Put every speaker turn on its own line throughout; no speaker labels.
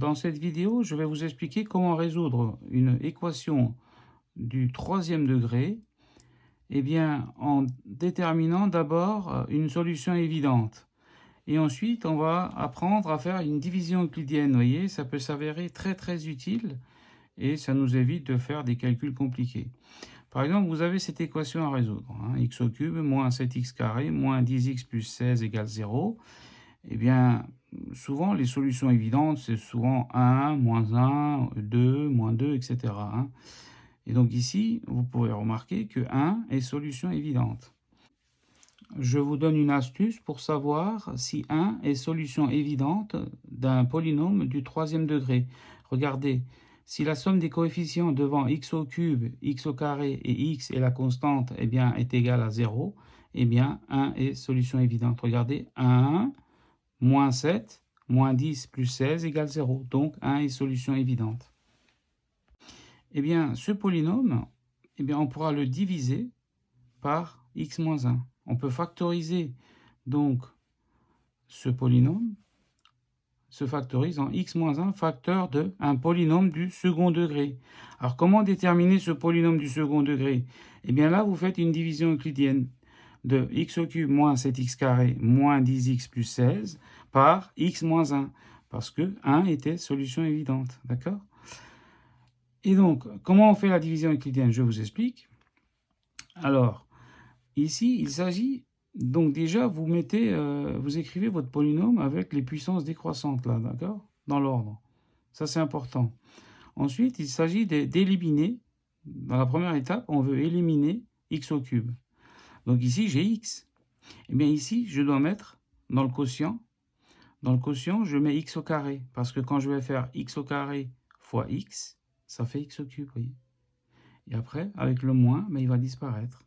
dans cette vidéo, je vais vous expliquer comment résoudre une équation du troisième degré en déterminant d'abord une solution évidente. Et ensuite, on va apprendre à faire une division euclidienne. Vous voyez, ça peut s'avérer très utile et ça nous évite de faire des calculs compliqués. Par exemple, vous avez cette équation à résoudre. X au cube moins 7x carré moins 10x plus 16 égale 0. Souvent, les solutions évidentes, c'est souvent 1, moins 1, 2, moins 2, etc. Et donc ici, vous pourrez remarquer que 1 est solution évidente. Je vous donne une astuce pour savoir si 1 est solution évidente d'un polynôme du troisième degré. Regardez, si la somme des coefficients devant x au cube, x au carré et x est la constante est égale à 0, 1 est solution évidente. Regardez, 1, moins 7, moins 10 plus 16 égale 0. Donc 1 est solution évidente. Ce polynôme, on pourra le diviser par x moins 1. On peut factoriser donc ce polynôme, se factorise en x moins 1 facteur de un polynôme du second degré. Alors comment déterminer ce polynôme du second degré? Là, vous faites une division euclidienne de x au cube moins 7x carré moins 10x plus 16 par x moins 1, parce que 1 était solution évidente, d'accord? Et donc, comment on fait la division euclidienne? Je vous explique. Alors, ici, il s'agit, donc déjà, vous écrivez votre polynôme avec les puissances décroissantes, là, d'accord? Dans l'ordre. Ça, c'est important. Ensuite, il s'agit d'éliminer, dans la première étape, on veut éliminer x au cube. Donc ici, j'ai x. Ici, je dois mettre dans le quotient. Dans le quotient, je mets x au carré. Parce que quand je vais faire x au carré fois x, ça fait x au cube, vous voyez. Et après, avec le moins, il va disparaître.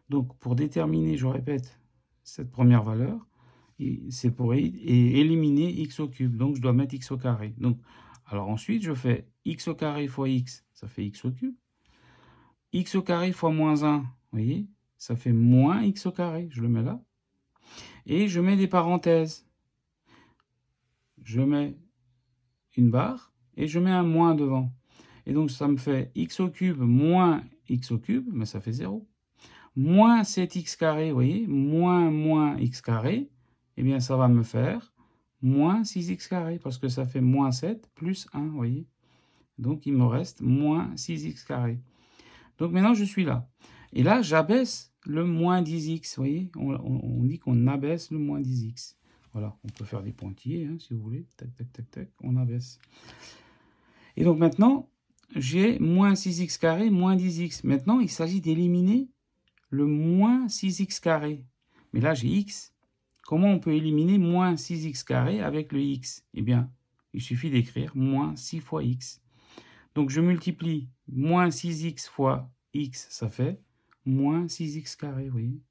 Donc, pour déterminer, je répète, cette première valeur, c'est pour éliminer x au cube. Donc, je dois mettre x au carré. Donc, alors ensuite, je fais x au carré fois x, ça fait x au cube. X au carré fois moins 1, vous voyez, ça fait moins x au carré. Je le mets là. Et je mets des parenthèses. Je mets une barre et je mets un moins devant. Et donc, ça me fait x au cube moins x au cube, mais ça fait 0. Moins 7x carré, vous voyez, moins x carré, ça va me faire moins 6x carré, parce que ça fait moins 7 plus 1, vous voyez. Donc, il me reste moins 6x carré. Donc, maintenant, je suis là. Et là, j'abaisse le moins 10x, vous voyez. On dit qu'on abaisse le moins 10x. Voilà, on peut faire des pointillés, si vous voulez. Tac, on abaisse. Et donc, maintenant, j'ai moins 6x carré, moins 10x. Maintenant, il s'agit d'éliminer le moins 6x carré. Mais là, j'ai x. Comment on peut éliminer moins 6x carré avec le x? Il suffit d'écrire moins 6 fois x. Donc, je multiplie moins 6x fois x, ça fait moins 6x carré, vous voyez.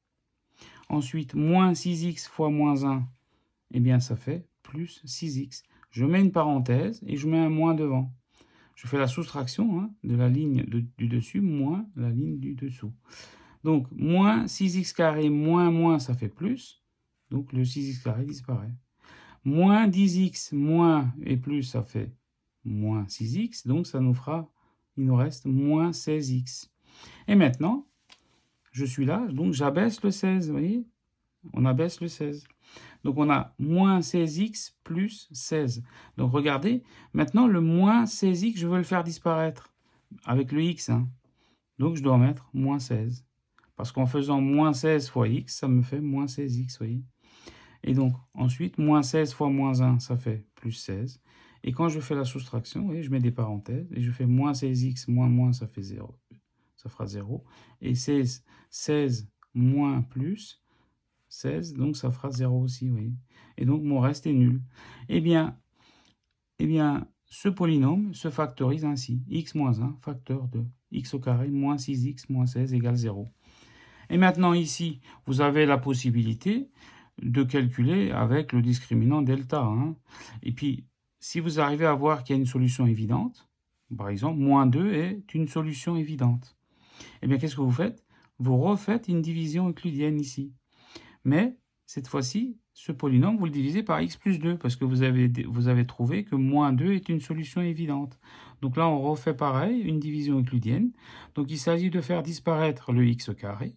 Ensuite, moins 6x fois moins 1, ça fait plus 6x. Je mets une parenthèse et je mets un moins devant. Je fais la soustraction de la ligne du dessus moins la ligne du dessous. Donc, moins 6x carré moins, ça fait plus. Donc, le 6x carré disparaît. Moins 10x moins et plus, ça fait moins 6x. Donc, il nous reste moins 16x. Et maintenant, je suis là, donc j'abaisse le 16, vous voyez? On abaisse le 16. Donc, on a moins 16x plus 16. Donc, regardez, maintenant, le moins 16x, je veux le faire disparaître avec le x. Donc, je dois mettre moins 16. Parce qu'en faisant moins 16 fois x, ça me fait moins 16x, vous voyez. Et donc, ensuite, moins 16 fois moins 1, ça fait plus 16. Et quand je fais la soustraction, vous voyez, je mets des parenthèses, et je fais moins 16x moins, ça fait 0. Ça fera 0. Et 16 moins plus 16, donc ça fera 0 aussi, vous voyez. Et donc, mon reste est nul. Ce polynôme se factorise ainsi. X moins 1, facteur de x au carré moins 6x moins 16 égale 0. Et maintenant, ici, vous avez la possibilité de calculer avec le discriminant delta. Et puis, si vous arrivez à voir qu'il y a une solution évidente, par exemple, moins 2 est une solution évidente, qu'est-ce que vous faites? Vous refaites une division euclidienne ici. Mais cette fois-ci, ce polynôme, vous le divisez par x plus 2, parce que vous avez trouvé que moins 2 est une solution évidente. Donc là, on refait pareil, une division euclidienne. Donc il s'agit de faire disparaître le x carré.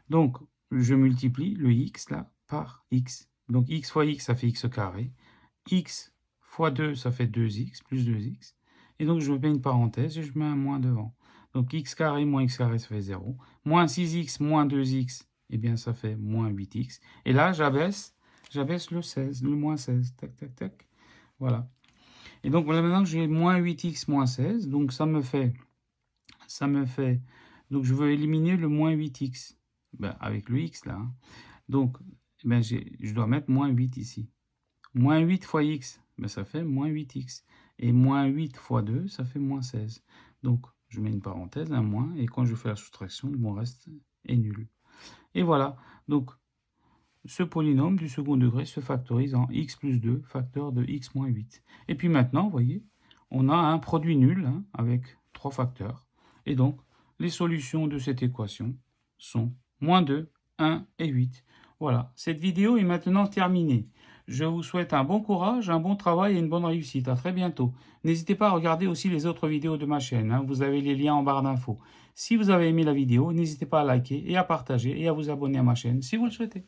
Donc, je multiplie le x là par x. Donc x fois x, ça fait x carré. X fois 2, ça fait 2x, plus 2x. Et donc, je mets une parenthèse et je mets un moins devant. Donc, x carré moins x carré, ça fait 0. Moins 6x moins 2x, eh bien, ça fait moins 8x. Et là, j'abaisse le 16, le moins 16. Tac, tac, tac. Voilà. Et donc, voilà, maintenant, j'ai moins 8x moins 16. Donc, ça me fait... Donc, je veux éliminer le moins 8x. Ben, avec le x, là. Hein. Donc, eh ben, je dois mettre moins 8 ici. Moins 8 fois x, ben, ça fait moins 8x. Et moins 8 fois 2, ça fait moins 16. Donc, je mets une parenthèse, un moins, et quand je fais la soustraction, mon reste est nul. Et voilà. Donc, ce polynôme du second degré se factorise en x plus 2, facteur de x moins 8. Et puis maintenant, vous voyez, on a un produit nul hein, avec 3 facteurs. Et donc, les solutions de cette équation sont moins 2, 1 et 8. Voilà, cette vidéo est maintenant terminée. Je vous souhaite un bon courage, un bon travail et une bonne réussite. À très bientôt. N'hésitez pas à regarder aussi les autres vidéos de ma chaîne. Hein. Vous avez les liens en barre d'infos. Si vous avez aimé la vidéo, n'hésitez pas à liker et à partager et à vous abonner à ma chaîne si vous le souhaitez.